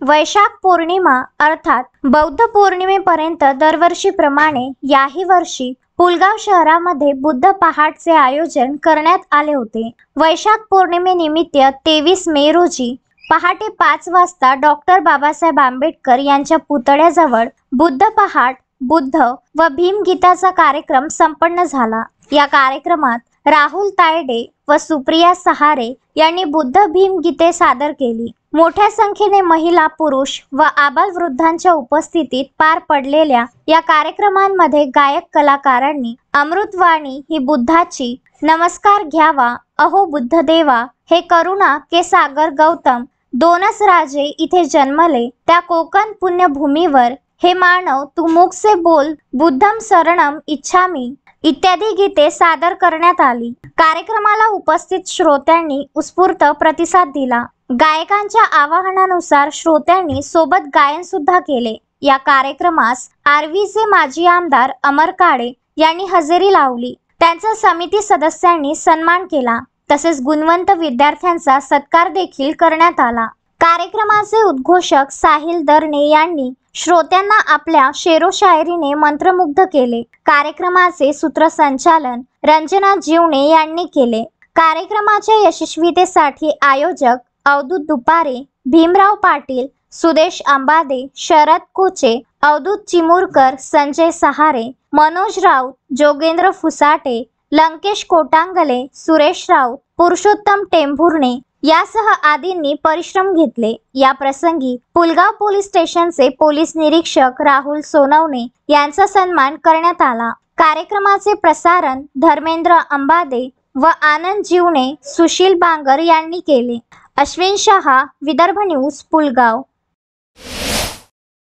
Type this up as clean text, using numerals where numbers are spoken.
वैशाख पौर्णिमा अर्थात बौद्ध पौर्णिमेपर्यंत दरवर्षीप्रमाणे याही वर्षी पुलगाव शहरामध्ये बुद्ध पहाटचे आयोजन करण्यात आले होते। वैशाख पौर्णिमेनिमित्त 23 मे रोजी पहाटे 5 वाजता डॉक्टर बाबासाहेब आंबेडकर यांच्या पुतळ्याजवळ बुद्ध पहाट, बुद्ध व भीमगीताचा कार्यक्रम संपन्न झाला। या कार्यक्रमात राहुल तायडे व सुप्रिया सहारे यांनी बुद्ध भीमगीते सादर केली। मोठ्या संख्येने महिला, पुरुष व आबालवृद्धांच्या उपस्थितीत पार पडलेल्या या कार्यक्रमांमध्ये गायक कलाकारांनी अमृतवाणी ही बुद्धाची, नमस्कार घ्यावा अहो बुद्ध देवा, हे करुणा के सागर गौतम, दोनच राजे इथे जन्मले त्या कोकण पुण्यभूमीवर, हे मानव तू मुख से बोल, बुद्धम शरणम इच्छामी इत्यादी गीते सादर करण्यात आली। कार्यक्रमाला उपस्थित श्रोत्यांनी उत्स्फूर्त प्रतिसाद दिला। गायकांच्या आवाहनानुसार श्रोत्यांनी सोबत गायन सुद्धा केले। या कार्यक्रमास आर्वीचे माजी आमदार अमर काळे यांनी हजेरी लावली। त्यांचा समिती सदस्यांनी सन्मान केला। तसेच गुणवंत विद्यार्थ्यांचा सत्कार देखील करण्यात आला। कार्यक्रमाचे उद्घोषक साहिल दरणे यांनी श्रोत्यांना आपल्या शेरोशायरीने मंत्रमुग्ध केले। कार्यक्रमाचे सूत्रसंचालन रंजना जीवणे यांनी केले। कार्यक्रमाच्या यशस्वीतेसाठी आयोजक अवधूत दुपारे, भीमराव पाटील, सुदेश अंबादे, शरद कोचे, अवधूत चिमुरकर, संजय सहारे, मनोज राऊत, जोगेंद्र फुसाटे, लंकेश कोटांगले, सुरेश राऊत, पुरुषोत्तम टेंभुर्णे यासह आदींनी परिश्रम घेतले। या प्रसंगी पुलगाव पोलीस स्टेशनचे पोलीस निरीक्षक राहुल सोनवणे यांचा सन्मान करण्यात आला। कार्यक्रमाचे प्रसारण धर्मेंद्र अंबादे व आनंद जीवणे, सुशील बांगर यांनी केले। अश्विन शहा, विदर्भ न्यूज, पुलगाव।